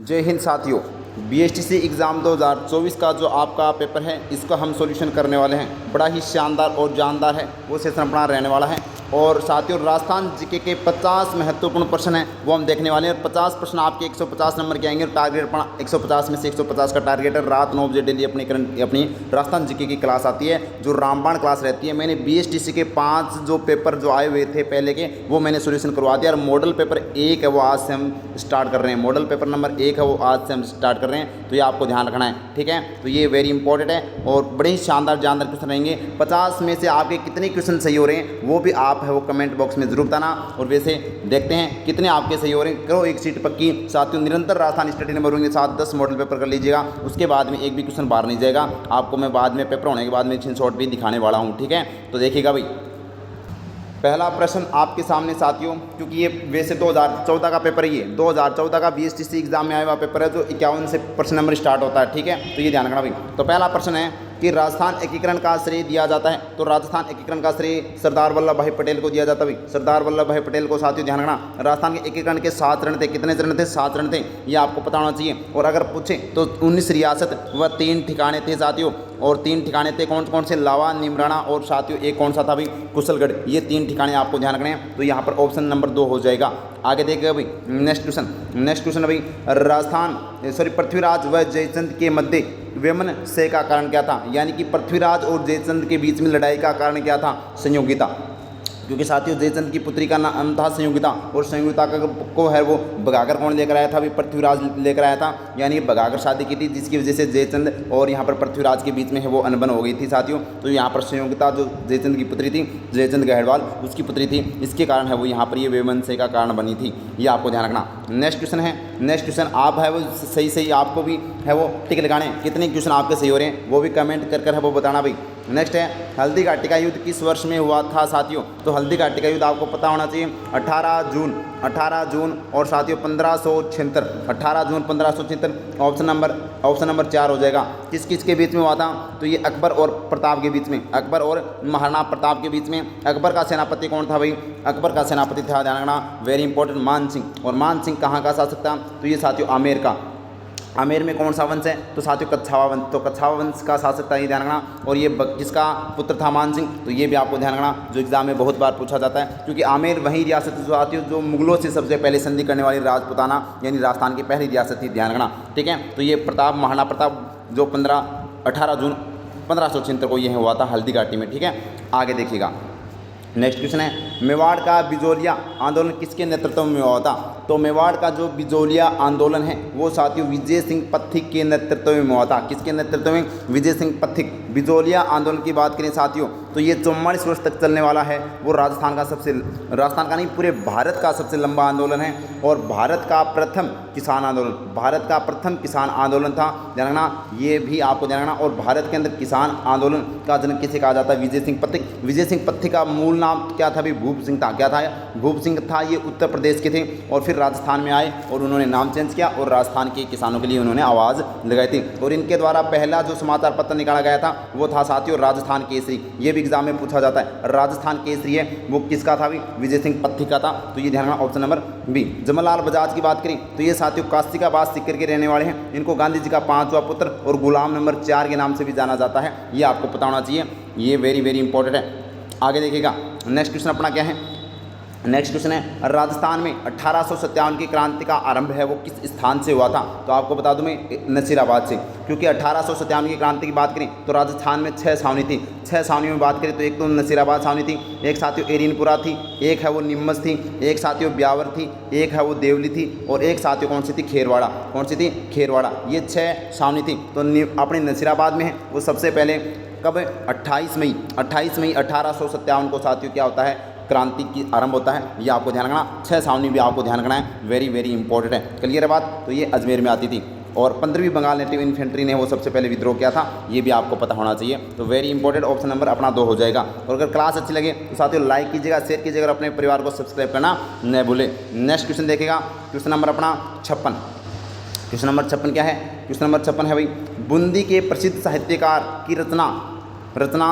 जय हिंद साथियों। BSTC exam 2024 का जो आपका पेपर है इसको हम सॉल्यूशन करने वाले हैं। बड़ा ही शानदार और जानदार है, वो सेशन अपना रहने वाला है। और साथियों राजस्थान जीके के 50 महत्वपूर्ण प्रश्न हैं वो हम देखने वाले हैं। और 50 प्रश्न आपके 150 नंबर के आएंगे और टारगेट अपना 150 में से 150 का टारगेट है। रात 9 बजे डेली अपनी राजस्थान जीके की क्लास आती है जो रामबाण क्लास रहती है। मैंने बीएसटीसी के 5 जो पेपर जो आए हुए थे पहले के वो मैंने सोल्यूशन करवा दिया। और मॉडल पेपर 1 है वो आज से हम स्टार्ट कर रहे हैं। मॉडल पेपर नंबर 1 है वो आज से हम स्टार्ट कर रहे हैं, तो ये आपको ध्यान रखना है, ठीक है। तो ये वेरी इंपॉर्टेंट है और बड़े ही शानदार क्वेश्चन रहेंगे। 50 में से आपके कितने क्वेश्चन सही हो रहे हैं वो भी आप है वो कमेंट बॉक्स में जरूर बताना। और वैसे देखते हैं कितने आपके सही हो रहे हैं। करो एक सीट पक्की साथियों। निरंतर राजस्थान स्टडी नंबर होंगे 7-10 मॉडल पेपर कर लीजिएगा। उसके बाद में एक भी क्वेश्चन बाहर नहीं जाएगा। आपको मैं बाद में पेपर होने के बाद में स्क्रीनशॉट भी दिखाने वाला हूँ, ठीक है। तो देखिएगा भाई, पहला प्रश्न आपके सामने साथियों, क्योंकि ये वैसे 2014 का पेपर ही है। 2014 का बीएसटीसी एग्जाम में आया हुआ पेपर है जो 51 से प्रश्न नंबर स्टार्ट होता है, ठीक है। तो ये ध्यान रखना भाई। तो पहला प्रश्न है कि राजस्थान एकीकरण का श्रेय दिया जाता है। तो राजस्थान एकीकरण का श्रेय सरदार वल्लभ भाई पटेल को दिया जाता है भाई। सरदार वल्लभ भाई पटेल को साथियों ध्यान रखना। राजस्थान के एकीकरण के 7 चरण थे। कितने चरण थे? 7 चरण थे, ये आपको पता होना चाहिए। और अगर पूछे तो 19 रियासत व 3 ठिकाने थे साथियों। और 3 ठिकाने थे कौन कौन से? लावा, निमराना और साथियों एक कौन सा था भाई? कुशलगढ़। ये 3 ठिकाने आपको ध्यान रखने हैं। तो यहाँ पर ऑप्शन नंबर 2 हो जाएगा। आगे देखिएगा भाई, नेक्स्ट क्वेश्चन भाई, राजस्थान पृथ्वीराज व जयचंद के मध्य वेमन से का कारण क्या था? यानी कि पृथ्वीराज और जयचंद के बीच में लड़ाई का कारण क्या था? संयोगिता। क्योंकि साथियों जयचंद की पुत्री का नाम था संयोगिता और संयोगिता को है वो भगाकर कौन लेकर आया था? अभी पृथ्वीराज लेकर आया था। यानी भगाकर शादी की थी जिसकी वजह से जयचंद और यहाँ पर पृथ्वीराज के बीच में है वो अनबन हो गई थी साथियों। तो यहाँ पर संयोगिता जो जयचंद की पुत्री थी, जयचंद गहरवाल उसकी पुत्री थी, इसके कारण है वो यहाँ पर ये वेमनसे का कारण बनी थी। ये आपको ध्यान रखना। नेक्स्ट क्वेश्चन आप है वो सही आपको भी है वो टिक लगाने। कितने क्वेश्चन आपके सही हो रहे हैं वो भी कमेंट कर है वो बताना भाई। नेक्स्ट है हल्दी घाटी का युद्ध किस वर्ष में हुआ था साथियों? तो हल्दी घाटी का युद्ध आपको पता होना चाहिए 18 जून और साथियों 1576। 18 जून 1576 ऑप्शन नंबर 4 हो जाएगा। किस के बीच में हुआ था? तो ये अकबर और प्रताप के बीच में, अकबर और महाराणा प्रताप के बीच में। अकबर का सेनापति कौन था भाई? अकबर का सेनापति था, ध्यान रखना, वेरी इंपॉर्टेंट, मान सिंह। और मान सिंह कहाँ का शासक था? तो ये साथियों आमेर का। आमेर में कौन सा वंश है? तो साथियों कच्छावा वंश। तो कच्छावा वंश का शासक था, ये ध्यान रखना। और ये किसका पुत्र था? मान सिंह। तो ये भी आपको ध्यान रखना, जो एग्जाम में बहुत बार पूछा जाता है। क्योंकि आमेर वही रियासत जो आती है जो मुगलों से सबसे पहले संधि करने वाली राजपुताना यानी राजस्थान की पहली रियासत थी, ध्यान रखना, ठीक है। तो ये प्रताप, महाराणा प्रताप जो 18 जून 1576 को ये हुआ था हल्दी घाटी में, ठीक है। आगे देखिएगा, नेक्स्ट क्वेश्चन है मेवाड़ का बिजोलिया आंदोलन किसके नेतृत्व में हुआ था? तो मेवाड़ का जो बिजोलिया आंदोलन है वो साथियों विजय सिंह पथिक के नेतृत्व में हुआ था। किसके नेतृत्व में? विजय सिंह पथिक। बिजोलिया आंदोलन की बात करें साथियों तो ये 44 वर्ष तक चलने वाला है। वो राजस्थान का नहीं पूरे भारत का सबसे लंबा आंदोलन है। और भारत का प्रथम किसान आंदोलन था, ध्यान रखना, ये भी आपको ध्यान रखना। और भारत के अंदर किसान आंदोलन का जनक किसे कहा जाता है? विजय सिंह पथिक। विजय सिंह पथिक का मूल नाम क्या था? भी भूप सिंह था। क्या था? भूप सिंह था। ये उत्तर प्रदेश के थे और फिर राजस्थान में आए और उन्होंने नाम चेंज किया और राजस्थान के किसानों के लिए उन्होंने आवाज़ लगाई थी। और इनके द्वारा पहला जो समाचार पत्र निकाला गया था वो था साथियों राजस्थान केसरी। ये भी एग्जाम में पूछा जाता है। राजस्थान केसरी है वो किसका था? भी विजय सिंह पथिक का था। तो ये ध्यान रखना, option number B. Jamnalal Bajaj की बात करें तो ये साथियों काशिकाबाद सीकर के रहने वाले हैं। इनको गांधी जी का 5वां पुत्र और गुलाम नंबर 4 के नाम से भी जाना जाता है। ये आपको पता होना चाहिए, ये वेरी इंपॉर्टेंट है। आगे देखिएगा, नेक्स्ट क्वेश्चन अपना क्या है? नेक्स्ट क्वेश्चन है राजस्थान में 1857 की क्रांति का आरंभ है वो किस स्थान से हुआ था? तो आपको बता दूं मैं नसीराबाद से। क्योंकि 1857 की क्रांति की बात करें तो राजस्थान में 6 छावनी थी। 6 छावनियों में बात करें तो एक तो नसीराबाद छावनी थी, एक साथियों एरीनपुरा थी, एक है वो नीमच थी, एक साथियों ब्यावर थी, एक है वो देवली थी और एक साथियों कौन सी थी? खेरवाड़ा। कौन सी थी? खेरवाड़ा। ये 6 छावनी थी। तो अपने नसीराबाद में है वो सबसे पहले कब? 28 मई 1857 को साथियों क्या होता है? क्रांति की आरंभ होता है। ये आपको ध्यान रखना। 6 छावनी भी आपको ध्यान रखना है, वेरी इंपॉर्टेंट है। क्लियर है बात? तो ये अजमेर में आती थी। और 15वीं बंगाल नेटिव इन्फेंट्री ने वो सबसे पहले विद्रोह किया था। ये भी आपको पता होना चाहिए। तो वेरी इंपॉर्टेंट, ऑप्शन नंबर अपना 2 हो जाएगा। और अगर क्लास अच्छी लगे तो साथियों लाइक कीजिएगा, शेयर कीजिएगा और अपने परिवार को सब्सक्राइब करना न भूलें। नेक्स्ट क्वेश्चन देखेगा, क्वेश्चन नंबर अपना 56। क्वेश्चन नंबर 56 क्या है? क्वेश्चन नंबर 56 है भाई, बूंदी के प्रसिद्ध साहित्यकार की रचना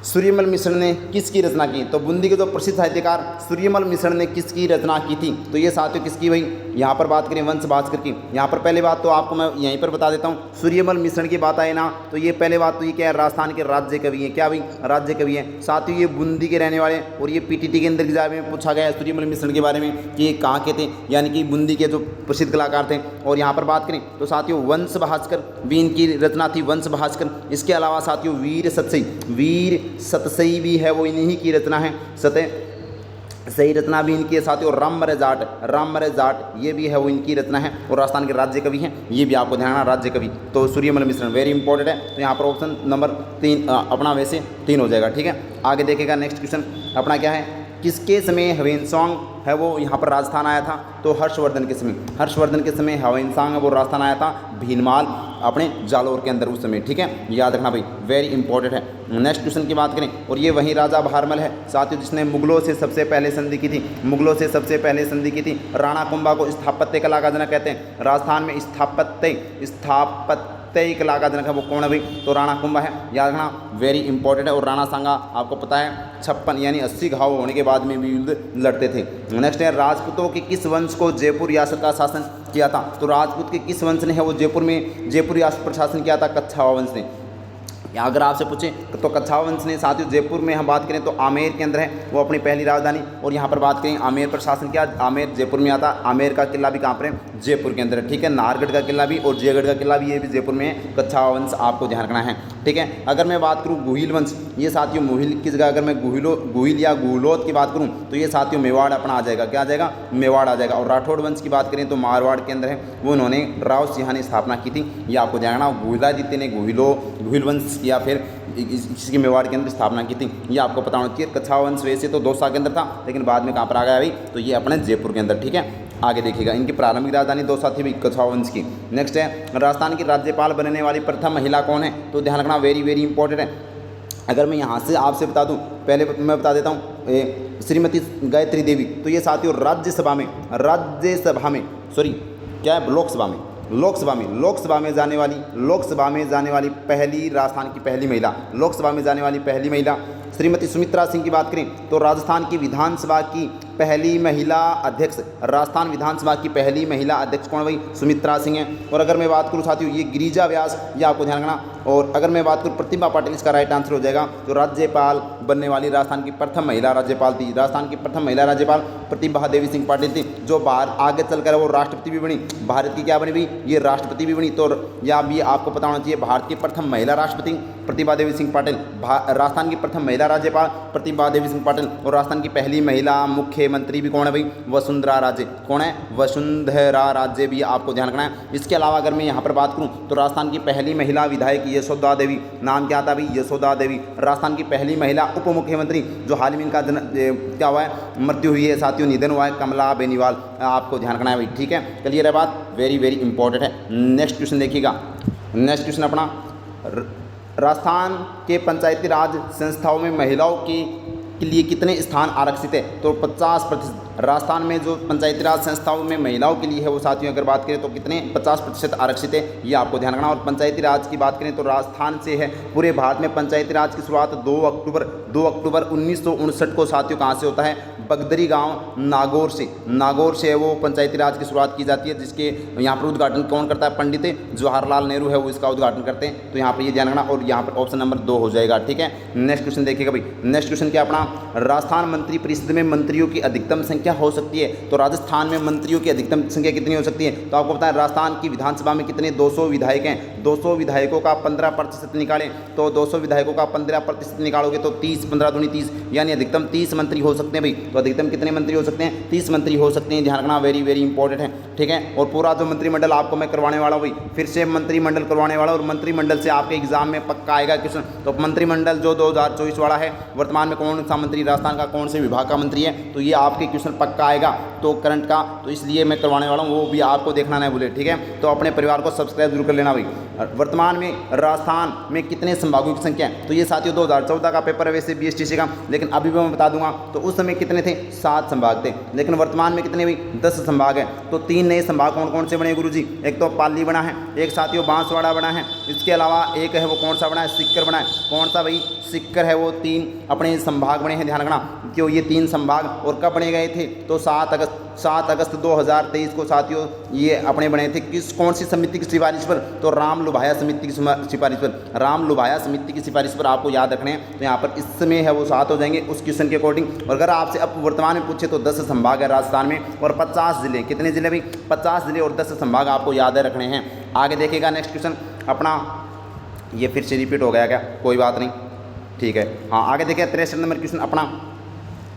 सूर्यमल मिश्र ने किसकी रचना की? तो बूंदी के जो प्रसिद्ध साहित्यकार सूर्यमल मिश्र ने किसकी रचना की थी? तो ये साथियों किसकी भाई, यहाँ पर बात करें वंश भास्कर की। यहाँ पर पहले बात तो आपको मैं यहीं पर बता देता हूँ, सूर्यमल मिश्र की बात आए ना तो ये पहले बात तो ये क्या है, राजस्थान के राज्य कवि हैं। क्या भाई, राज्य कवि हैं। साथियों ये बूंदी के रहने वाले, और ये पीटीटी के अंदर एग्जाम में पूछा गया है सूर्यमल मिश्र के बारे में कि ये कहाँ के थे, यानी कि बूंदी के जो प्रसिद्ध कलाकार थे। और यहाँ पर बात करें तो साथियों वंश भास्कर भी इनकी रचना थी, वंश भास्कर। इसके अलावा साथियों वीर सतसई भी है, वो इन्हीं की रचना है, सही रचना भी इनकी है साथियों। राममरे जाट ये भी है, वो इनकी रचना है, और राजस्थान के राज्य कवि हैं, ये भी आपको ध्यान रखना, राज्य कवि। तो सूर्यमल मिश्र वेरी इंपॉर्टेंट है, तो यहाँ पर ऑप्शन नंबर 3 अपना वैसे 3 हो जाएगा। ठीक है, आगे देखेगा नेक्स्ट क्वेश्चन अपना क्या है, किसके समय ह्वेनसांग है वो यहाँ पर राजस्थान आया था? तो हर्षवर्धन के समय ह्वेनसांग है वो राजस्थान आया था, भीनमाल अपने जालोर के अंदर उस समय। ठीक है, याद रखना भाई, वेरी इंपॉर्टेंट है। नेक्स्ट क्वेश्चन की बात करें, और ये वही राजा भारमल है साथियों जिसने मुगलों से सबसे पहले संधि की थी। राणा कुंभा को स्थापत्य कला का जनक कहते हैं। राजस्थान में स्थापत्य कला का जनक है वो कौन है भाई? तो राणा कुंभा है, याद रखना, वेरी इंपॉर्टेंट है। और राणा सांगा आपको पता है 56 यानी 80 घाव होने के बाद में भी युद्ध लड़ते थे। नेक्स्ट है, राजपूतों के किस वंश को जयपुर रियासत का शासन किया था? तो राजपूत के किस वंश ने है वो जयपुर रियासत पर शासन किया था? कच्छावा वंश ने। अगर आपसे पूछें तो कच्छावा वंश ने साथियों जयपुर में हम बात करें तो आमेर के अंदर है वो अपनी पहली राजधानी। और यहाँ पर बात करें आमेर पर शासन किया, आमेर जयपुर में आता, आमेर का किला भी कहाँ पर है? जयपुर के अंदर है। ठीक है, नाहरगढ़ का किला भी और जयगढ़ का किला भी, ये भी जयपुर में है। कच्छावा वंश आपको ध्यान रखना है। ठीक है, अगर मैं बात करूँ गुहिल वंश, ये साथियों मुहिल की जगह अगर मैं गुहिल या गुहलोत की बात करूँ तो ये साथियों मेवाड़ अपना आ जाएगा। क्या आ जाएगा? मेवाड़ आ जाएगा। और राठौड़ वंश की बात करें तो मारवाड़ के अंदर है, वो उन्होंने राव सिंह ने स्थापना की थी, ये आपको ध्यान रखना। गुहिलादित्य ने गुहिल वंश या फिर इसकी मेवाड़ के अंदर स्थापना की थी, ये आपको पता होना चाहिए। कच्छावा वंश वैसे तो दौसा के अंदर था, लेकिन बाद में कहाँ पर आ गया भाई? तो ये अपने जयपुर के अंदर। ठीक है, आगे देखिएगा, इनकी प्रारंभिक राजधानी दौसा थी भाई कच्छावा वंश की। नेक्स्ट है, राजस्थान की राज्यपाल बनने वाली प्रथम महिला कौन है? तो ध्यान रखना, वेरी इंपॉर्टेंट है। अगर मैं यहाँ से आपसे बता दूँ, पहले मैं बता देता हूँ, श्रीमती गायत्री देवी। तो ये साथियों लोकसभा में जाने वाली पहली राजस्थान की पहली महिला, लोकसभा में जाने वाली पहली महिला श्रीमती सुमित्रा सिंह की बात करें तो राजस्थान की विधानसभा की पहली महिला अध्यक्ष, राजस्थान विधानसभा की पहली महिला अध्यक्ष कौन भाई? सुमित्रा सिंह है। और अगर मैं बात करूँ साथियों ये गिरिजा व्यास, ये आपको ध्यान रखना। और अगर मैं बात करूँ प्रतिभा पाटिल, इसका राइट आंसर हो जाएगा। जो राज्यपाल बनने वाली राजस्थान की प्रथम महिला राज्यपाल थी, राजस्थान की प्रथम महिला राज्यपाल प्रतिभा देवी सिंह पाटिल थी, जो बाहर आगे चलकर वो राष्ट्रपति भी बनी, भारत की क्या बनी भाई? ये राष्ट्रपति भी बनी। तो या भी आपको पता होना चाहिए, भारत की प्रथम महिला राष्ट्रपति प्रतिभा देवी सिंह पाटिल, राजस्थान की प्रथम महिला राज्यपाल प्रतिभा देवी सिंह पाटिल, और राजस्थान की पहली महिला मुख्यमंत्री भी कौन है भाई? वसुंधरा राजे। कौन है? वसुंधरा राजे भी आपको ध्यान रखना है। इसके अलावा अगर मैं यहाँ पर बात करूँ तो राजस्थान की पहली महिला विधायक यशोदा देवी, नाम क्या था भाई? यशोदा देवी। राजस्थान की पहली महिला उप मुख्यमंत्री, जो हाल ही में इनका क्या हुआ है? मृत्यु हुई है साथियों, निधन हुआ है, कमला बेनीवाल, आपको ध्यान रखना है भाई। ठीक है, क्लियर है बात, वेरी इंपॉर्टेंट है। नेक्स्ट क्वेश्चन देखिएगा, नेक्स्ट क्वेश्चन अपना, राजस्थान के पंचायती राज संस्थाओं में महिलाओं के लिए कितने स्थान आरक्षित है? तो 50%। राजस्थान में जो पंचायती राज संस्थाओं में महिलाओं के लिए है वो साथियों अगर बात करें तो कितने 50% आरक्षित है, ये आपको ध्यान रखना। और पंचायती राज की बात करें तो राजस्थान से है। पूरे भारत में पंचायती राज की शुरुआत 2 अक्टूबर 1959 को साथियों कहाँ से होता है? बगदरी गांव नागौर से है वो पंचायती राज की शुरुआत की जाती है, जिसके यहाँ पर उद्घाटन कौन करता है? पंडित जवाहरलाल नेहरू है वो इसका उद्घाटन करते हैं। तो यहाँ पर ये ध्यान रखना, और यहाँ पर ऑप्शन नंबर 2 हो जाएगा। ठीक है, नेक्स्ट क्वेश्चन देखिएगा भाई। नेक्स्ट क्वेश्चन क्या अपना, राजस्थान मंत्री परिषद में मंत्रियों की अधिकतम संख्या हो सकती है? तो राजस्थान में मंत्रियों की अधिकतम संख्या कितनी हो सकती है? तो आपको पता है राजस्थान की विधानसभा में कितने 200 विधायक हैं। 200 विधायकों का 15% निकालें तो 200 विधायकों का 15% निकालोगे तो 30, 15 दूनी 30, यानी अधिकतम 30 मंत्री हो सकते हैं भाई। तो अधिकतम कितने मंत्री हो सकते हैं? 30 मंत्री हो सकते हैं, ध्यान रखना, वेरी इंपॉर्टेंट है। ठीक है, और पूरा जो मंत्रिमंडल आपको मैं करवाने वाला हूँ भाई, फिर से मंत्रिमंडल करवाने वाला, और मंत्रिमंडल से आपके एग्जाम में पक्का आएगा क्वेश्चन। तो मंत्रिमंडल जो 2024 वाला है, वर्तमान में कौन सा मंत्री राजस्थान का कौन से विभाग का मंत्री है, तो ये आपके क्वेश्चन पक्का आएगा तो करंट का, तो इसलिए मैं करवाने वाला हूँ, वो भी आपको देखना नहीं भूले। ठीक है, तो अपने परिवार को सब्सक्राइब जरूर कर लेना भाई। वर्तमान में राजस्थान में कितने संभागों की संख्या है? तो ये साथियों 2014 का पेपर है वैसे बीएसटीसी का, लेकिन अभी मैं बता दूंगा। तो उस समय कितने थे? 7 संभाग थे, लेकिन वर्तमान में कितने भाई? 10 संभाग है। तो 3 तीन नए संभाग कौन कौन से बने गुरुजी? एक तो पाली बना है, एक साथियों बांसवाड़ा बना है, इसके अलावा एक है वो कौन सा बना है? सीकर बना है। कौन सा भाई? सीकर है। वो तीन अपने संभाग बने हैं, ध्यान रखना क्यों ये तीन संभाग। और कब बने गए थे? तो 7 अगस्त 2023 को साथियों ये अपने बने थे। किस कौन सी समिति की सिफारिश पर? तो रामलुभाया समिति की सिफारिश पर। रामलुभाया समिति की सिफारिश पर आपको याद रखने हैं। तो यहाँ पर इस समय है वो 7 हो जाएंगे उस क्वेश्चन के अकॉर्डिंग। और अगर आपसे अब वर्तमान में पूछे तो 10 संभाग है राजस्थान में और 50 जिले। कितने जिले भाई? 50 जिले और 10 संभाग आपको याद रखने हैं। आगे देखिएगा नेक्स्ट क्वेश्चन अपना, ये फिर से रिपीट हो गया क्या? कोई बात नहीं, ठीक है। हाँ आगे देखिए 63 नंबर क्वेश्चन अपना,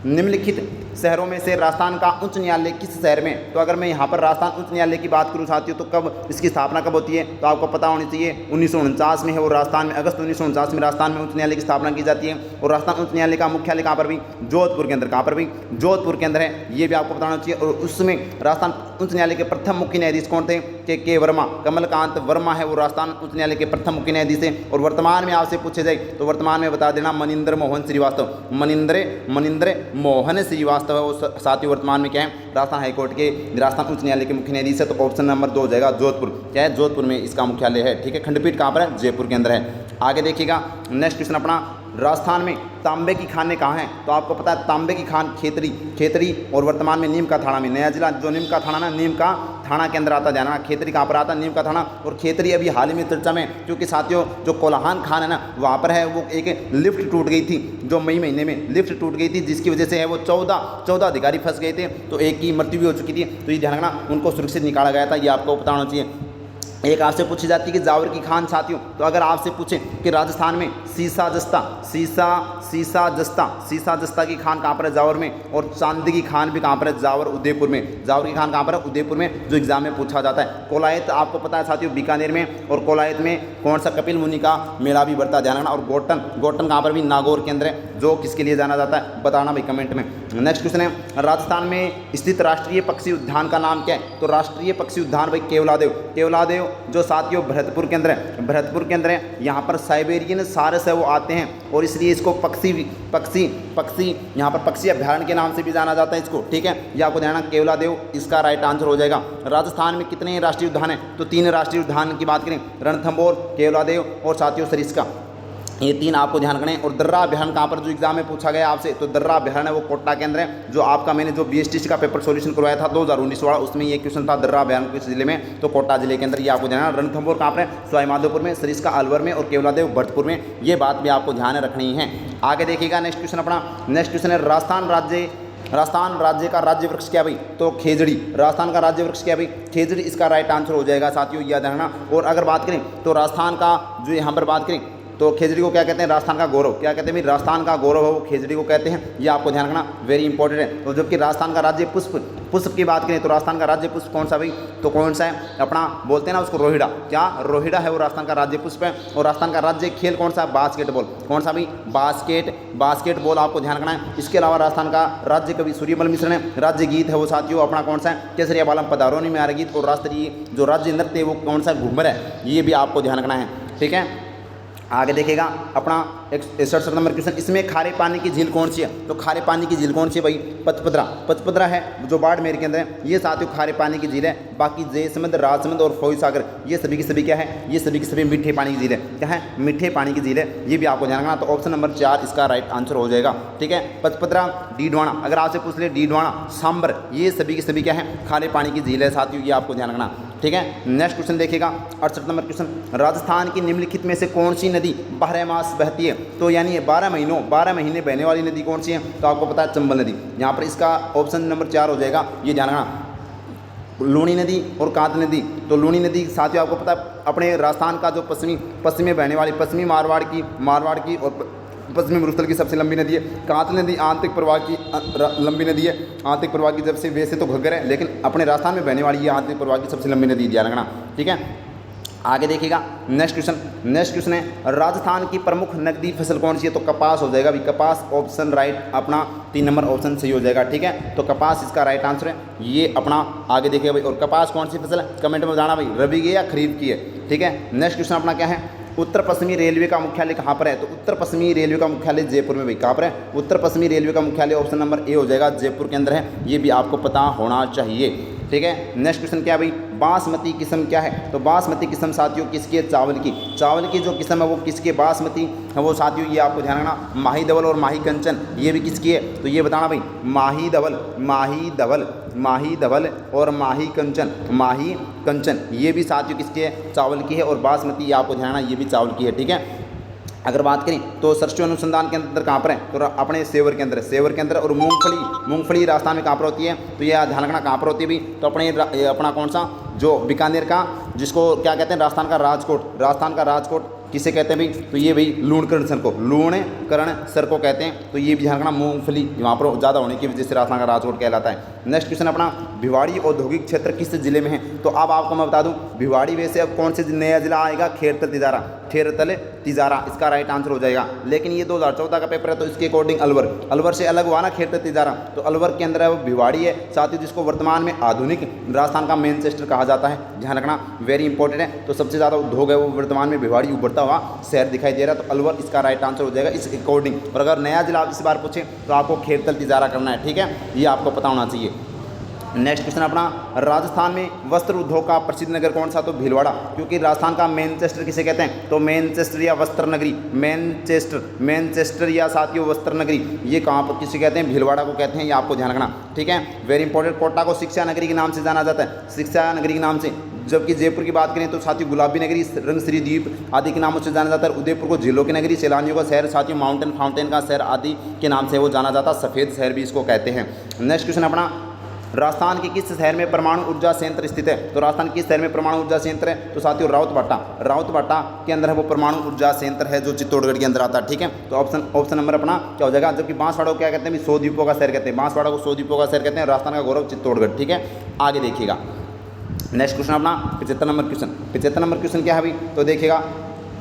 निम्नलिखित शहरों में से राजस्थान का उच्च न्यायालय किस शहर में? तो अगर मैं यहाँ पर राजस्थान उच्च न्यायालय की बात करूँ साथियों तो कब इसकी स्थापना कब होती है? तो आपको पता होनी चाहिए 1949 में है वो राजस्थान में, अगस्त 1949 में राजस्थान में उच्च न्यायालय की स्थापना की जाती है। और राजस्थान उच्च न्यायालय का मुख्यालय कहाँ पर भी? जोधपुर के अंदर। कहाँ पर भी? जोधपुर के अंदर है, ये भी आपको बताना चाहिए। और उसमें राजस्थान उच्च न्यायालय के प्रथम मुख्य न्यायाधीश कौन थे? के वर्मा, कमलकांत वर्मा है वो राजस्थान उच्च न्यायालय के प्रथम मुख्य न्यायाधीश है। और वर्तमान में आपसे पूछे जाए तो वर्तमान में बता देना मनिंद्र मोहन श्रीवास्तव। मनिंद्र मोहन श्रीवास्तव है वो साथियों वर्तमान में क्या है? राजस्थान हाईकोर्ट के राजस्थान उच्च न्यायालय के मुख्य न्यायाधीश है। तो ऑप्शन नंबर 2 हो जाएगा जोधपुर। क्या है? जोधपुर में इसका मुख्यालय है, ठीक है। खंडपीठ कहाँ पर है? जयपुर के अंदर है। आगे देखिएगा नेक्स्ट क्वेश्चन अपना, राजस्थान में तांबे की खानें कहाँ हैं? तो आपको पता है तांबे की खान खेतरी और वर्तमान में नीम का थाना में। नया जिला जो नीम का थाना ना, नीम का थाना के अंदर आता, जाना। खेतरी कहाँ पर आता? नीम का थाना। और खेतरी अभी हाल ही में चर्चा में, क्योंकि साथियों जो कोल्हान खान है ना वहाँ पर है वो एक लिफ्ट टूट गई थी, जो मई महीने में लिफ्ट टूट गई थी, जिसकी वजह से है वो 14 अधिकारी फंस गए थे। तो एक की मृत्यु भी हो चुकी थी। तो ये ध्यान रखना, उनको सुरक्षित निकाला गया था, ये आपको बताना चाहिए। एक आपसे पूछी जाती है कि जावर की खान साथियों, तो अगर आपसे पूछें कि राजस्थान में सीसा जस्ता की खान कहाँ पर है? जावर में। और चांदी की खान भी कहाँ पर है? जावर उदयपुर में। जावर की खान कहाँ पर है? उदयपुर में, जो एग्जाम में पूछा जाता है। कोलायत आपको पता है साथियों बीकानेर में। और कोलायत में कौन सा? कपिल मुनि का मेला भी बढ़ता, ध्यान रखना। और गोटन कहाँ पर भी? नागौर के अंदर है, जो किसके लिए जाना जाता है? बताना भाई कमेंट में। नेक्स्ट क्वेश्चन है, राजस्थान में स्थित राष्ट्रीय पक्षी उद्यान का नाम क्या है? तो राष्ट्रीय पक्षी उद्यान भाई केवलादेव जो साथियों भरतपुर के अंदर है। यहाँ पर साइबेरियन सारस है वो आते हैं, और इसलिए इसको पक्षी यहाँ पर पक्षी अभ्यारण्य के नाम से भी जाना जाता है इसको, ठीक है। ये आपको ध्यान रखना, केवलादेव इसका राइट आंसर हो जाएगा। राजस्थान में कितने राष्ट्रीय उद्यान हैं? तो 3 राष्ट्रीय उद्यान की बात करें, रणथंभौर, केवलादेव और साथियों सरिस्का, ये 3 आपको ध्यान रखना है। और दर्रा अभ्यारण्य कहाँ पर, जो एग्जाम में पूछा गया आपसे, तो दर्रा अभ्यारण्य वो कोटा के अंदर है। जो आपका मैंने जो BSTC का पेपर सॉल्यूशन करवाया था 2019 वाला, उसमें ये क्वेश्चन था दर्रा अभ्यारण्य किस जिले में? तो कोटा जिले के अंदर। ये आपको ध्यान रखना। रणथंभौर कहाँ पर है? सवाईमाधोपुर में, सरिस्का अलवर में, और केवलादेव भरतपुर में। ये बात भी आपको ध्यान रखनी है। आगे देखिएगा नेक्स्ट क्वेश्चन अपना, नेक्स्ट क्वेश्चन है राजस्थान राज्य का राज्य वृक्ष क्या भाई? तो खेजड़ी। राजस्थान का राज्य वृक्ष क्या भाई? खेजड़ी इसका राइट आंसर हो जाएगा साथियों, याद रखना। और अगर बात करें तो राजस्थान का जो यहाँ पर बात करें तो खेजड़ी को क्या कहते हैं? राजस्थान का गौरव। क्या कहते हैं भाई? राजस्थान का गौरव है वो खेजड़ी को कहते हैं। ये आपको ध्यान रखना, वेरी इंपॉर्टेंट है। तो जबकि राजस्थान का राज्य पुष्प की बात करें तो राजस्थान का राज्य पुष्प कौन सा भाई? तो कौन सा है? अपना बोलते हैं ना उसको रोहिड़ा। क्या? रोहिड़ा है वो राजस्थान का राज्य पुष्प है। और राजस्थान का राज्य खेल कौन सा? बास्केटबॉल। कौन सा भाई? बास्केटबॉल आपको ध्यान रखना है। इसके अलावा राजस्थान का राज्य कवि सूर्यमल मिश्र है। राज्य गीत है वो साथियों अपना कौन सा है? केसरिया बालम पधारोनी में आ गीत। और राष्ट्रीय जो राज्य नृत्य है वो कौन सा? घूमर है। ये भी आपको ध्यान रखना है, ठीक है। आगे देखेगा अपना 67 नंबर क्वेश्चन, इसमें खारे पानी की झील कौन सी है? तो खारे पानी की झील कौन सी है भाई? पचपदरा है जो बाड़मेर के अंदर है। ये साथियों खारे पानी की झील है। बाकी जयसमंद, राजसमंद और फौज सागर ये सभी की सभी क्या है? ये सभी की सभी मीठे पानी की झील है। क्या है? मीठे पानी की झील है। ये भी आपको ध्यान रखना। तो ऑप्शन नंबर 4 इसका राइट आंसर हो जाएगा, ठीक है। पचपदरा, डीडवाना, अगर आपसे पूछ ले डीडवाना, सांबर, ये सभी की सभी क्या है? खारे पानी की झील है साथियों, ये आपको ध्यान रखना, ठीक है। नेक्स्ट क्वेश्चन देखिएगा 68 नंबर क्वेश्चन, राजस्थान की निम्नलिखित में से कौन सी नदी 12 मास बहती है? तो यानी 12 महीने बहने वाली नदी कौन सी है? तो आपको पता है चंबल नदी। यहाँ पर इसका ऑप्शन नंबर 4 हो जाएगा, ये ध्यान रखना। लूणी नदी और कांत नदी, तो लूणी नदी साथियों आपको पता है अपने राजस्थान का जो पश्चिमी बहने वाली पश्चिमी मारवाड़ की और पश्चिमी मरुस्थल की सबसे लंबी नदी है। कांत नदी आंतरिक प्रवाह की लंबी नदी है। आंतरिक प्रवाह की जब से वैसे तो घग्गर है, लेकिन अपने राजस्थान में बहने वाली ये आंतरिक प्रवाह की सबसे लंबी नदी, ध्यान रखना, ठीक है। आगे देखिएगा नेक्स्ट क्वेश्चन है राजस्थान की प्रमुख नकदी फसल कौन सी है? तो कपास हो जाएगा भाई, कपास ऑप्शन राइट अपना 3 नंबर ऑप्शन सही हो जाएगा, ठीक है। तो कपास इसका राइट आंसर है, ये अपना आगे देखिएगा भाई। और कपास कौन सी फसल है? कमेंट में बताना भाई, रबी की या खरीफ की है, ठीक है। नेक्स्ट क्वेश्चन अपना क्या है? उत्तर पश्चिमी रेलवे का मुख्यालय कहाँ पर है? तो उत्तर पश्चिमी रेलवे का मुख्यालय जयपुर में भाई, कहाँ पर है? उत्तर पश्चिमी रेलवे का मुख्यालय ऑप्शन नंबर ए हो जाएगा, जयपुर के अंदर है। ये भी आपको पता होना चाहिए। ठीक है। नेक्स्ट क्वेश्चन क्या है भाई, बासमती किस्म क्या है? तो बासमती किस्म साथियों किसकी है? चावल की। चावल की जो किस्म है वो किसकी? बासमती है वो साथियों, ये आपको ध्यान रखना। माही धवल और माही कंचन ये भी किसकी है? तो ये बताना भाई, माही धवल, माही धवल, माही धवल और माही कंचन, माही कंचन ये भी साथियों किसकी है? चावल की है। और बासमती ये आपको ध्यान रखना ये भी चावल की है, ठीक है। अगर बात करें तो सरसों अनुसंधान केंद्र कहाँ पर है? तो अपने सेवर के अंदर, सेवर के अंदर। और मूंगफली, मूंगफली राजस्थान में कहाँ पर होती है? तो यह ध्यान रखना कहाँ पर होती है भी? तो अपना कौन सा जो बीकानेर का, जिसको क्या कहते हैं? राजस्थान का राजकोट, राजस्थान का राजकोट किसे कहते हैं भाई? तो ये भाई लूणकरण सर को, लूणकरण सर को कहते हैं। तो ये भी ध्यान रखना, मूंगफली वहाँ पर ज़्यादा होने की वजह से राजस्थान का राजकोट कहलाता है। नेक्स्ट क्वेश्चन अपना, भिवाड़ी औद्योगिक क्षेत्र किस जिले में है? तो अब आपको मैं बता दूं, भिवाड़ी वैसे अब कौन से नया जिला आएगा? खेरतल तिजारा, खेरतल तिजारा इसका राइट आंसर हो जाएगा। लेकिन ये 2014 का पेपर है तो इसके अकॉर्डिंग अलवर, अलवर से अलग हुआ ना खेरतल तिजारा, तो अलवर के अंदर है वो भिवाड़ी है साथियों, जिसको वर्तमान में आधुनिक राजस्थान का मैनचेस्टर कहा जाता है। ध्यान रखना, वेरी इंपॉर्टेंट है। तो सबसे ज़्यादा उद्योग है वो वर्तमान में भिवाड़ी उभरता हुआ शहर दिखाई दे रहा है, तो अलवर इसका राइट आंसर हो जाएगा इस अकॉर्डिंग। और अगर नया जिला इस बार पूछे तो आपको खेरतल तिजारा करना है, ठीक है, ये आपको पता होना चाहिए। नेक्स्ट क्वेश्चन अपना, राजस्थान में वस्त्र उद्योग का प्रसिद्ध नगर कौन सा? तो भीलवाड़ा, क्योंकि राजस्थान का मैनचेस्टर किसे कहते हैं? तो मैनचेस्टर या वस्त्र नगरी, मैनचेस्टर, मैनचेस्टर या साथियों वस्त्र नगरी ये कहाँ पर किसे कहते हैं? भीलवाड़ा को कहते हैं, ये आपको ध्यान रखना, ठीक है, वेरी इंपॉर्टेंट। कोटा को शिक्षा नगरी के नाम से जाना जाता है, शिक्षा नगरी के नाम से। जबकि जयपुर की बात करें तो साथियों गुलाबी नगरी, रंगश्री द्वीप आदि के नामों से जाना जाता है। उदयपुर को झीलों की नगरी, सैलानियों का शहर साथियों, माउंटेन फाउंटेन का शहर आदि के नाम से वो जाना जाता है, सफ़ेद शहर भी इसको कहते हैं। नेक्स्ट क्वेश्चन अपना, राजस्थान के किस शहर में परमाणु ऊर्जा संयंत्र स्थित है? तो राजस्थान किस शहर में परमाणु ऊर्जा संयंत्र है? तो साथियों राउतभाटा, राउतभाटा के अंदर है वो परमाणु ऊर्जा संयंत्र है जो चित्तौड़गढ़ के अंदर आता है, ठीक है। तो ऑप्शन नंबर अपना क्या हो जाएगा? जबकि बांसवाड़ा को क्या कहते हैं? 100 द्वीपों का शहर कहते हैं, बांसवाड़ा को 100 द्वीपों का शहर कहते हैं। राजस्थान का गौरव चित्तौड़गढ़, ठीक है। आगे देखिएगा नेक्स्ट क्वेश्चन अपना 75 नंबर क्वेश्चन। 75 नंबर क्वेश्चन क्या है भाई? तो देखिएगा,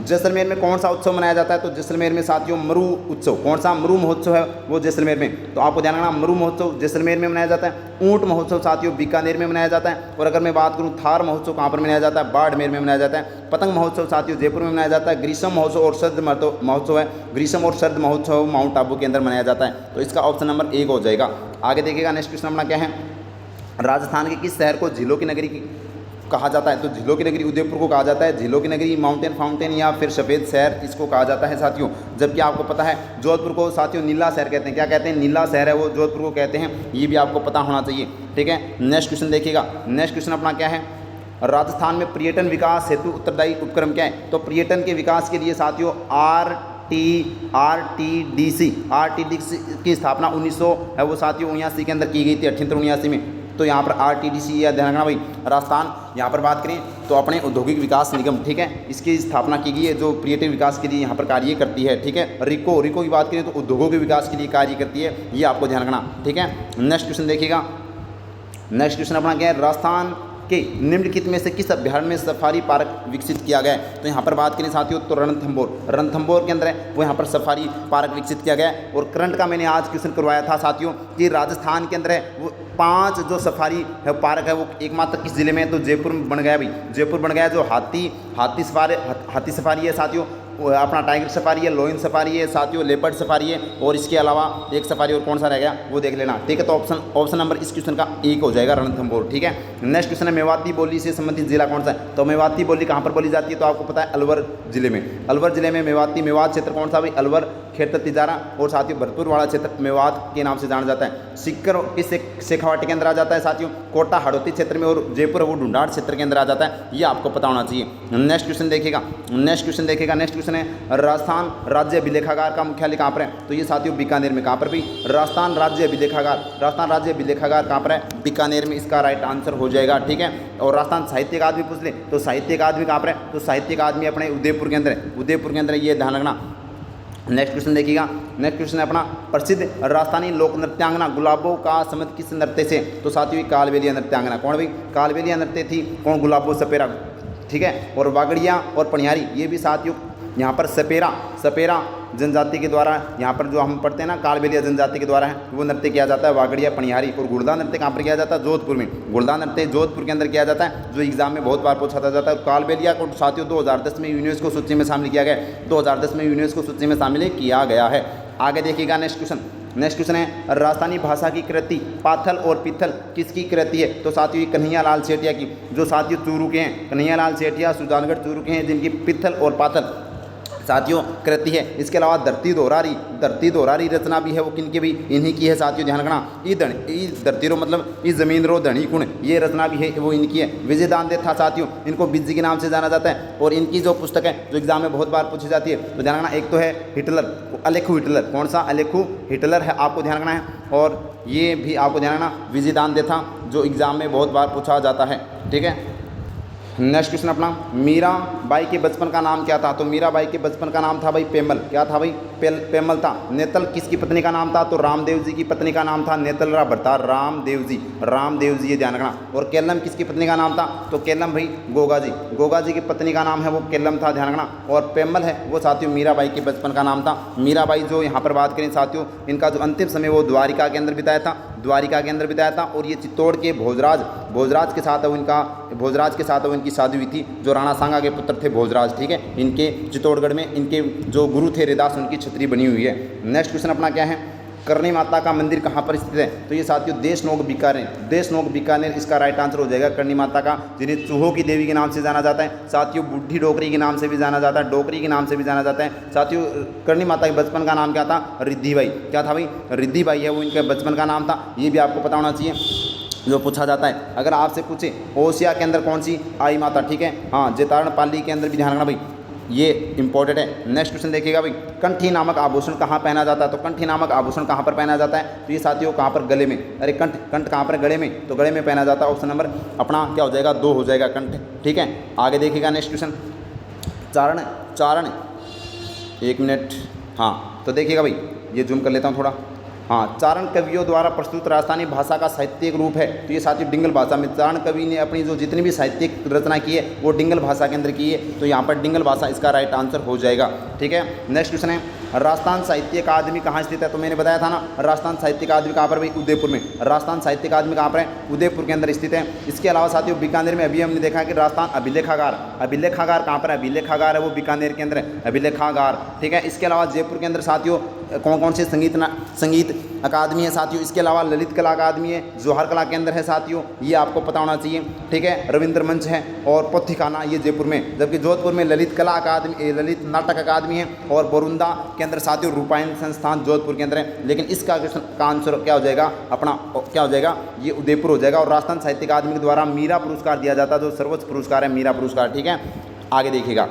जैसलमेर में कौन सा उत्सव मनाया जाता है? तो जैसलमेर में साथियों मरु उत्सव, कौन सा? मरु महोत्सव है वो जैसलमेर में। तो आपको ध्यान रखना, मरु महोत्सव जैसलमेर में मनाया जाता है। ऊंट महोत्सव साथियों बीकानेर में मनाया जाता है। और अगर मैं बात करूं थार महोत्सव कहाँ पर मनाया जाता है? बाड़मेर में मनाया जाता है। पतंग महोत्सव साथियों जयपुर में मनाया जाता है। ग्रीष्म महोत्सव और सर्द महोत्सव है, ग्रीष्म और सर्द महोत्सव माउंट आबू के अंदर मनाया जाता है। तो इसका ऑप्शन नंबर 1 हो जाएगा। आगे देखिएगा नेक्स्ट क्वेश्चन अपना क्या है, राजस्थान के किस शहर को झीलों की नगरी कहा जाता है? तो झीलों की नगरी उदयपुर को कहा जाता है। झीलों की नगरी, माउंटेन फाउंटेन या फिर सफ़ेद शहर इसको कहा जाता है साथियों। जबकि आपको पता है जोधपुर को साथियों नीला शहर कहते हैं। क्या कहते हैं? नीला शहर है वो जोधपुर को कहते हैं, ये भी आपको पता होना चाहिए, ठीक है। नेक्स्ट क्वेश्चन देखिएगा, नेक्स्ट क्वेश्चन अपना क्या है, राजस्थान में पर्यटन विकास हेतु उत्तरदायी उपक्रम क्या है? तो पर्यटन के विकास के लिए साथियों RTDC की स्थापना 1900 है वो साथियों 79 के अंदर की गई थी, 78-79 में। तो यहाँ पर RTDC या ध्यान रखना भाई, राजस्थान यहाँ पर बात करें तो अपने औद्योगिक विकास निगम, ठीक है, इसकी स्थापना की गई है जो पर्यटन विकास के लिए यहाँ पर कार्य करती है, ठीक है। रिको की बात करें तो उद्योगों के विकास के लिए कार्य करती है, ये आपको ध्यान रखना, ठीक है। नेक्स्ट क्वेश्चन देखिएगा, नेक्स्ट क्वेश्चन अपना क्या है, राजस्थान के निम्नलिखित में से किस अभ्यारण्य में सफारी पार्क विकसित किया गया है? तो यहाँ पर बात करें साथियों तो रणथंभौर के अंदर है वो यहाँ पर सफारी पार्क विकसित किया गया है। और करंट का मैंने आज क्वेश्चन करवाया था साथियों कि राजस्थान के अंदर है वो 5 जो सफारी है पार्क है वो एकमात्र किस जिले में है? तो जयपुर में बन गया भाई, जयपुर बन गया। जो हाथी सफारी है साथियों, अपना टाइगर सफारी है, लोइन सफारी है साथियों, लेपर्ड सफारी है, और इसके अलावा एक सफारी और कौन सा रह गया वो देख लेना, ठीक है। तो ऑप्शन नंबर इस क्वेश्चन का 1 हो जाएगा, रणथंभौर, ठीक है। नेक्स्ट क्वेश्चन है मेवाती बोली से संबंधित जिला कौन सा है? तो मेवाती बोली कहाँ पर बोली जाती है? तो आपको पता है अलवर जिले में, अलवर जिले में मेवात क्षेत्र कौन सा भाई? अलवर, खेरतल तिजारा और साथियों भरतपुर क्षेत्र मेवात के नाम से जाना जाता है। सिक्कर किस शेखावाटी के अंदर आ जाता है साथियों? कोटा हड़ौती क्षेत्र में, और जयपुर वो ढूंढाड़ क्षेत्र के अंदर आ जाता है, ये आपको पता होना चाहिए। नेक्स्ट क्वेश्चन देखिएगा, नेक्स्ट क्वेश्चन है राजस्थान राज्य अभिलेखागार का मुख्यालय कहाँ पर है? तो ये साथियों बीकानेर में। कहाँ पर भी? राजस्थान राज्य अभिलेखागार कहाँ पर है? बीकानेर में, इसका राइट आंसर हो जाएगा, ठीक है। और राजस्थान साहित्य अकादमी पूछ ले तो साहित्य अकादमी कहाँ पर है? तो साहित्य अकादमी अपने उदयपुर के अंदर है, उदयपुर के अंदर, ये ध्यान रखना। नेक्स्ट क्वेश्चन देखिएगा, नेक्स्ट क्वेश्चन है अपना प्रसिद्ध राजस्थानी लोक नृत्यांगना गुलाबों का संबंध किस नृत्य से? तो साथियों कालबेलिया नृत्यांगना। कौन भाई? कालबेलिया नृत्य थी कौन? गुलाबो सपेरा, ठीक है। और वागड़िया और पनियारी ये भी साथियों यहाँ पर सपेरा जनजाति के द्वारा, यहाँ पर जो हम पढ़ते हैं ना कालबेलिया जनजाति के द्वारा है वो नृत्य किया जाता है, वागड़िया पनियारी। और गुड़दा नृत्य कहाँ पर किया जाता है? जोधपुर में। गुड़दा नृत्य जोधपुर के अंदर किया जाता है, जो एग्जाम में बहुत बार पूछा जाता है। कालबेलिया को साथियों 2010 में यूनेस्को सूची में शामिल किया गया है, 2010 में यूनेस्को सूची में शामिल किया गया है। आगे देखिएगा नेक्स्ट क्वेश्चन, नेक्स्ट क्वेश्चन है राजस्थानी भाषा की कृति पाथल और पिथल किसकी कृति है? तो साथियों ये कन्हैया लाल सेठिया की, जो साथियों चूरू के हैं, कन्हैया लाल सेठिया सुजानगढ़ चूरू के हैं, जिनकी पिथल और पाथल साथियों कृति है। इसके अलावा धरती दोहरारी रचना भी है, वो किनकी भी इन्हीं की है साथियों, ध्यान रखना। ई धरती रो मतलब ई जमीन रो धनी गुण, ये रचना भी है वो इनकी है। विजय दानदे था साथियों, इनको बिज्जी के नाम से जाना जाता है। और इनकी जो पुस्तक है जो एग्जाम में बहुत बार पूछी जाती है, तो ध्यान रखना, एक तो है हिटलर, अलेखू हिटलर, कौन सा? अलेखू हिटलर है, आपको ध्यान रखना है। और ये भी आपको ध्यान रखना विजय दानदे था, जो एग्जाम में बहुत बार पूछा जाता है, ठीक है। नेक्स्ट क्वेश्चन अपना, मीराबाई के बचपन का नाम क्या था? तो मीराबाई के बचपन का नाम था भाई पेमल, क्या था भाई? पेमल था। नेतल किसकी पत्नी का नाम था? तो रामदेव जी की पत्नी का नाम था नेतलरा भरता, रामदेव जी, ये ध्यान रखना। और केलम किसकी पत्नी का नाम था? तो केलम भाई गोगा जी की पत्नी का नाम है वो केलम था, ध्यान रखना। और पेमल है वो साथियों मीराबाई के बचपन का नाम था। मीराबाई जो यहाँ पर बात करें साथियों, इनका जो अंतिम समय वो द्वारिका के अंदर बिताया था। और ये चित्तौड़ के भोजराज के साथ वो इनकी शादी हुई थी, जो राणा सांगा के पुत्र थे भोजराज, ठीक है। इनके चित्तौड़गढ़ में इनके जो गुरु थे हरिदास, उनकी छतरी बनी हुई है। नेक्स्ट क्वेश्चन अपना क्या है, करणी माता का मंदिर कहाँ पर स्थित है? तो ये साथियों देशनोक बीकानेर इसका राइट आंसर हो जाएगा। करणी माता का, जिन्हें चूहों की देवी के नाम से जाना जाता है साथियों, बुढ़ी डोकरी के नाम से भी जाना जाता है, डोकरी के नाम से भी जाना जाता है साथियों। करणी माता के बचपन का नाम क्या था? रिद्धिबाई, क्या था भाई? रिद्धिबाई है वो इनके बचपन का नाम था। ये भी आपको पता होना चाहिए, जो पूछा जाता है। अगर आपसे पूछे ओसिया के अंदर कौन सी आई माता, ठीक है, हाँ, जेतारण पाली के अंदर भी ध्यान रखना भाई, ये इंपॉर्टेंट है। नेक्स्ट क्वेश्चन देखिएगा भाई, कंठी नामक आभूषण कहाँ पहना जाता है? तो कंठी नामक आभूषण कहाँ पर पहना जाता है? तो ये साथियों कहाँ पर? गले में। अरे कंठ कहाँ पर? गले में, तो गले में पहना जाता है। ऑप्शन नंबर अपना क्या हो जाएगा? 2 हो जाएगा, कंठ, ठीक है। आगे देखिएगा नेक्स्ट क्वेश्चन, चारण 1 मिनट, हाँ, तो देखिएगा भाई, ये जूम कर लेता हूँ थोड़ा, हाँ, चारण कवियों द्वारा प्रस्तुत राजस्थानी भाषा का साहित्यिक रूप है। तो ये साथियों डिंगल भाषा में, चारण कवि ने अपनी जो जितनी भी साहित्यिक रचना की है वो डिंगल भाषा के अंदर की है। तो यहाँ पर डिंगल भाषा इसका राइट आंसर हो जाएगा, ठीक है। नेक्स्ट क्वेश्चन है, राजस्थान साहित्य अकादमी कहाँ स्थित है? तो मैंने बताया था ना, राजस्थान साहित्य अकादमी कहाँ पर भाई? उदयपुर में। राजस्थान साहित्य अकादमी कहाँ पर है? उदयपुर के अंदर स्थित है। इसके अलावा साथियों बीकानेर में अभी हमने देखा कि राजस्थान अभिलेखागार कहाँ पर है? अभिलेखागार है वो बीकानेर के अंदर है, अभिलेखागार, ठीक है। इसके अलावा जयपुर के अंदर साथियों कौन से संगीत अकादमी है साथियों? इसके अलावा ललित कला अकादमी है, जौहर कला के अंदर है साथियों, ये आपको पता होना चाहिए, ठीक है। रविंद्र मंच है और पोथीखाना, ये जयपुर में। जबकि जोधपुर में ललित कला अकादमी, ललित नाटक अकादमी है। और बोरुंदा के अंदर साथियों रूपायन संस्थान जोधपुर के अंदर है। लेकिन इसका क्वेश्चन का आंसर क्या हो जाएगा? अपना क्या हो जाएगा? ये उदयपुर हो जाएगा। और राजस्थान साहित्य अकादमी के द्वारा मीरा पुरस्कार दिया जाता है, जो सर्वोच्च पुरस्कार है मीरा पुरस्कार, ठीक है। आगे देखिएगा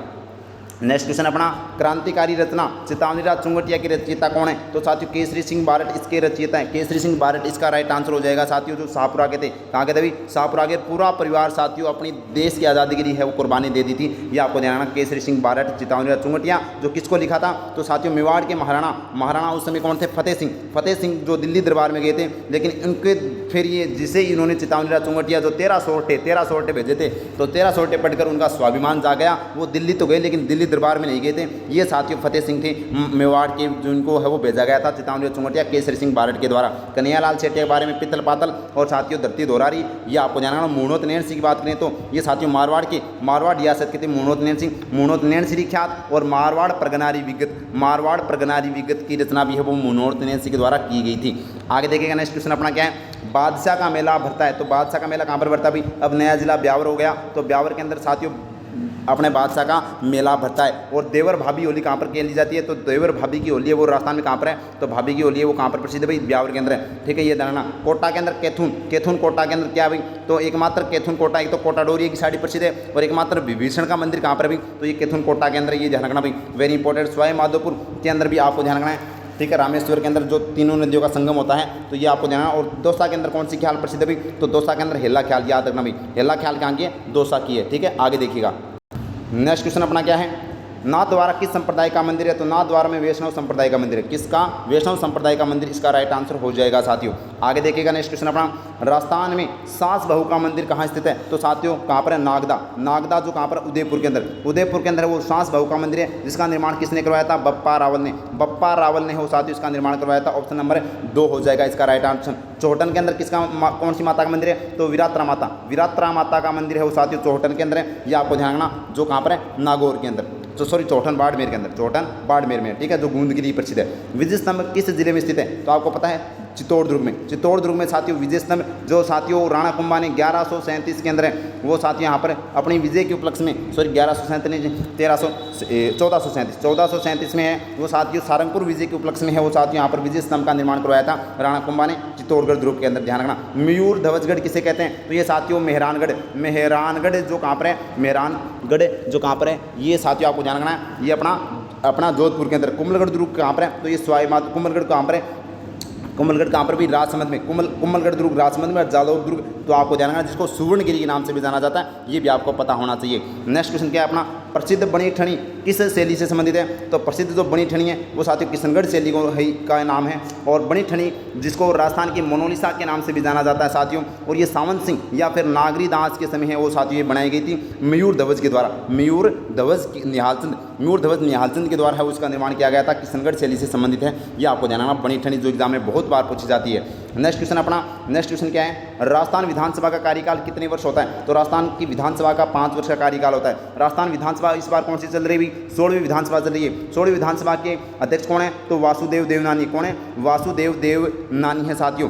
नेक्स्ट क्वेश्चन अपना, क्रांतिकारी रचना चेतावनीराज चुंगटिया की रचयिता कौन है? तो साथियों केसरी सिंह बारट इसके रचयिता है। केसरी सिंह बारट इसका राइट आंसर हो जाएगा साथियों, जो शाहपुरा के थे। कहाँ के थे भाई? शाहपुरा के। पूरा परिवार साथियों अपनी देश की आज़ादी के लिए है वो कुर्बानी दे दी थी। ये आपको ध्यान रखना, केसरी सिंह बारट, चेतावनीराज चुंगटिया, जो किसको लिखा था? तो साथियों मेवाड़ के महाराणा उस समय कौन थे? फतेह सिंह, जो दिल्ली दरबार में गए थे। लेकिन उनके फिर ये जिसे इन्होंने चेतावनीराज चुंगटिया जो 13 सोरठे भेजे थे, तो 13 सोरठे पढ़कर उनका स्वाभिमान जा गया। वो दिल्ली तो गए लेकिन दिल्ली दरबार में नहीं गए थे। ये साथियों फतेह सिंह थे मेवाड़ के, जिनको है वो भेजा गया था चेतावनीराज चुंगटिया केसरी सिंह बारट के द्वारा। कन्हैया लाल सेठिया के बारे में पित्तल पातल और साथियों धरती दोहरारी, ये आपको जानना। मूणोत नैन सिंह की बात करें तो ये साथियों मारवाड़ रियासत के थे मूणोत नैन सिंह ख्यात। और मारवाड़ प्रगनारी विगत की रचना भी है वो मूणोत नैन सिंह के द्वारा की गई थी। आगे देखिएगा नेक्स्ट क्वेश्चन अपना क्या है, बादशाह का मेला भरता है। तो बादशाह का मेला कहाँ पर भरता है भाई? अब नया जिला ब्यावर हो गया, तो ब्यावर के अंदर साथियों अपने बादशाह का मेला भरता है। और देवर भाभी होली कहाँ पर खेली जाती है? तो देवर भाभी की होली है वो राजस्थान में कहाँ पर है? तो भाभी की होली है वो कहाँ पर प्रसिद्ध है भाई? ब्यावर के अंदर है, ठीक है। ये जानना। कोटा के अंदर केथुन कोटा के अंदर क्या है भाई? तो एकमात्र केथुन कोटा, एक तो कोटा डोरिया की साड़ी प्रसिद्ध है और एकमात्र विभीषण का मंदिर कहाँ पर भाई? तो ये केथुन कोटा के अंदर, ये ध्यान रखना भाई, वेरी इंपॉर्टेंट। सवाई माधोपुर के अंदर भी आपको ध्यान रखना है, ठीक है। रामेश्वर के अंदर जो तीनों नदियों का संगम होता है, तो ये आपको जानना। और दौसा के अंदर कौन सी ख्याल प्रसिद्ध है भाई? तो दौसा के अंदर हेला ख्याल, याद रखना भाई, हेला ख्याल कहाँ की है? दौसा की है, ठीक है। आगे देखिएगा नेक्स्ट क्वेश्चन अपना क्या है, नाथद्वारा किस संप्रदाय का मंदिर है? तो नाथद्वारा में वैष्णव संप्रदाय का मंदिर है। किसका? वैष्णव संप्रदाय का मंदिर, इसका राइट आंसर हो जाएगा साथियों। आगे देखिएगा नेक्स्ट क्वेश्चन अपना, राजस्थान में सास बहू का मंदिर कहाँ स्थित है? तो साथियों कहाँ पर है? नागदा जो कहाँ पर? उदयपुर के अंदर है वो सास बहू का मंदिर है, जिसका निर्माण किसने करवाया था? बप्पा रावल ने हो साथियों इसका निर्माण करवाया था। ऑप्शन नंबर 2 हो जाएगा इसका राइट आंसर। चौहटन के अंदर किसका कौन सी माता का मंदिर है? तो विरात्रा माता का मंदिर है वो साथियों चौहटन के अंदर है। ये आपको ध्यान रखना, जो कहाँ पर है? नागौर के अंदर, सॉरी चौठन बाड़मेर के अंदर, चौठन बाड़मेर में, ठीक है, जो गूंद के लिए प्रसिद्ध है। विजय स्तंभ किस जिले में स्थित है? तो आपको पता है चित्तौड़दुर्ग में। चित्तौड़दुर्ग में साथियों विजय स्तंभ जो साथियों राणा कुंभा ने 1137 के अंदर है, वो साथियों यहाँ पर अपनी विजय के उपलक्ष्य में, सॉरी 1437 में है, वो साथियों सारंगपुर विजय के उपलक्ष्य में है, वो साथियों यहाँ पर विजय स्तंभ का निर्माण करवाया था राणा कुंभा ने चित्तौड़गढ़ दुर्ग के अंदर। ध्यान रखना। मयूर ध्वजगढ़ किसे कहते हैं? तो ये साथियों मेहरानगढ़ जो कहाँ पर है, मेहरानगढ़ जो कहाँ पर है, ये साथियों आपको ध्यान रखना है, ये अपना जोधपुर के अंदर। कुंभलगढ़ दुर्ग कहाँ पर है? तो ये सवाई माधोपुर। कुंभलगढ़ कहाँ पर है? कुंभलगढ़ कहाँ पर भी? राजसमंद में। कुंभलगढ़ दुर्ग राजसमंद में, जालौर दुर्ग तो आपको ध्यान रखना, जिसको सुवर्णगिरी के नाम से भी जाना जाता है, ये भी आपको पता होना चाहिए। नेक्स्ट क्वेश्चन क्या है अपना? प्रसिद्ध बनी ठनी किस शैली से संबंधित है? तो प्रसिद्ध जो बनी ठनी है वो साथियों किशनगढ़ शैली का नाम है, और बनी ठनी जिसको राजस्थान की मोनालिसा के नाम से भी जाना जाता है साथियों, और ये सावंत सिंह या फिर नागरी दास के समय है वो साथियों ये बनाई गई थी मयूर ध्वज के द्वारा। मयूर ध्वज निहालचंद के द्वारा है उसका निर्माण किया गया था, किशनगढ़ शैली से संबंधित है, ये आपको ध्यान रखना। बनी ठनी जो एग्जाम में बहुत बार पूछी जाती है। नेक्स्ट क्वेश्चन क्या है? राजस्थान विधानसभा का कार्यकाल कितने वर्ष होता है? तो राजस्थान की विधानसभा का 5 वर्ष का कार्यकाल होता है। राजस्थान विधानसभा इस बार कौन सी चल रही है? 16वीं विधानसभा चल रही है। 16वीं विधानसभा के अध्यक्ष कौन है? तो वासुदेव देवनानी। कौन है? वासुदेव देवनानी है साथियों।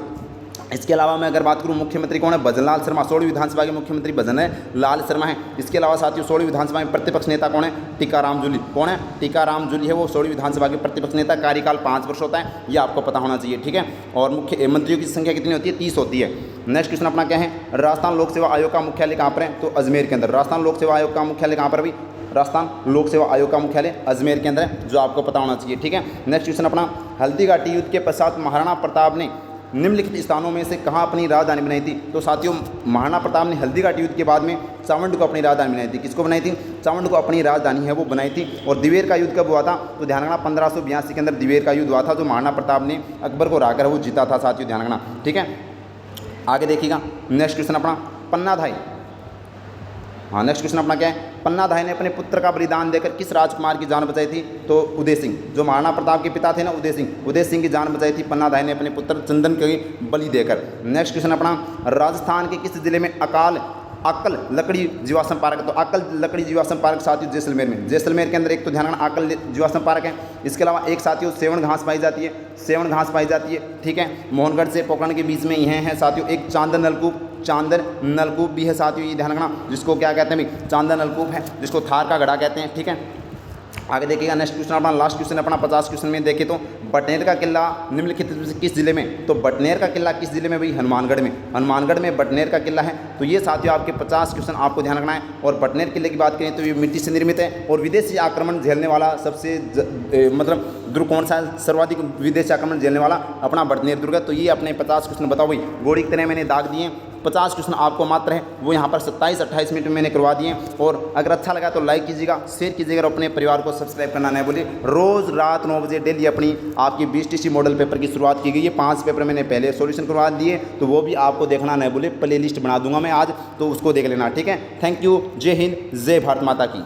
इसके अलावा मैं अगर बात करूं मुख्यमंत्री कौन है? भजनलाल शर्मा। 16वीं विधानसभा के मुख्यमंत्री भजनलाल शर्मा है। इसके अलावा साथियों 16वीं विधानसभा में प्रतिपक्ष नेता कौन है? टीकाराम जूली। कौन है? टीकाराम जूली है वो 16वीं विधानसभा के प्रतिपक्ष नेता। कार्यकाल 5 वर्ष होता है, ये आपको पता होना चाहिए, ठीक है। और मुख्य मंत्रियों की संख्या कितनी होती है? 30 होती है। नेक्स्ट क्वेश्चन अपना क्या है? राजस्थान लोक सेवा आयोग का मुख्यालय कहाँ पर है? तो अजमेर के अंदर। राजस्थान लोक सेवा आयोग का मुख्यालय कहाँ पर भी? राजस्थान लोक सेवा आयोग का मुख्यालय अजमेर के अंदर है, जो आपको पता होना चाहिए, ठीक है। नेक्स्ट क्वेश्चन अपना, हल्दी घाटी युद्ध के पश्चात महाराणा प्रताप ने निम्नलिखित स्थानों में से कहाँ अपनी राजधानी बनाई थी? तो साथियों महाराणा प्रताप ने हल्दी घाटी युद्ध के बाद में चावंड को अपनी राजधानी बनाई थी। किसको बनाई थी? चावंड को अपनी राजधानी है वो बनाई थी। और दिवेर का युद्ध कब हुआ था? तो ध्यान रखना 1582 के अंदर दिवेर का युद्ध हुआ था, जो महाराणा प्रताप ने अकबर को हराकर वो जीता था साथियों, ध्यान रखना, ठीक है। आगे देखिएगा नेक्स्ट क्वेश्चन अपना, पन्नाधाई। हाँ नेक्स्ट क्वेश्चन अपना क्या है? पन्नाधाई ने अपने पुत्र का बलिदान देकर किस राजकुमार की जान बचाई थी? तो उदय सिंह। जो महाराणा प्रताप के पिता थे ना, उदय सिंह की जान बचाई थी पन्नाधाई ने अपने पुत्र चंदन की बलि देकर। नेक्स्ट क्वेश्चन अपना, राजस्थान के किस जिले में अक्कल लकड़ी जीवाश्म पार्क? तो अक्कल लकड़ी जीवाश्म पार्क साथियों जैसलमेर में। जैसलमेर के अंदर एक तो ध्यान रखना अक्कल जीवाश्म पार्क है। इसके अलावा एक साथियों सेवन घास पाई जाती है, ठीक है। मोहनगढ़ से पोखरण के बीच में यह है साथियों एक चांदर नलकूप भी है साथियों, ये ध्यान रखना, जिसको क्या कहते हैं भाई? चांदर नलकूप है, जिसको थार का घड़ा कहते हैं, ठीक है। आगे देखिएगा नेक्स्ट क्वेश्चन अपना, लास्ट क्वेश्चन अपना 50 क्वेश्चन में देखें तो बटनेर का किला निम्नलिखित में से किस जिले में? तो बटनेर का किला किस जिले में भाई? हनुमानगढ़ में बटनेर का किला है। तो ये साथियों आपके 50 क्वेश्चन आपको ध्यान रखना है। और बटनेर किले की बात करें तो ये मिट्टी से निर्मित है, और विदेशी आक्रमण झेलने वाला सबसे मतलब दुर्ग कौन सा सर्वाधिक विदेशी आक्रमण झेलने वाला? अपना बटनेर दुर्ग है। तो ये अपने 50 क्वेश्चन बताओ भाई, गोड़ी की तरह मैंने दाग दिए। 50 क्वेश्चन आपको मात्र है वो यहाँ पर 27-28 मिनट में मैंने करवा दिए। और अगर अच्छा लगा तो लाइक कीजिएगा, शेयर कीजिएगा और अपने परिवार को सब्सक्राइब करना नहीं भूलिए। रोज़ रात 9 बजे डेली अपनी आपकी BSTC मॉडल पेपर की शुरुआत की गई है। 5 पेपर मैंने पहले सॉल्यूशन करवा दिए, तो वो भी आपको देखना नहीं भूलिए। प्ले लिस्ट बना दूंगा मैं आज, तो उसको देख लेना, ठीक है। Thank you. जय हिंद, जय भारत माता की।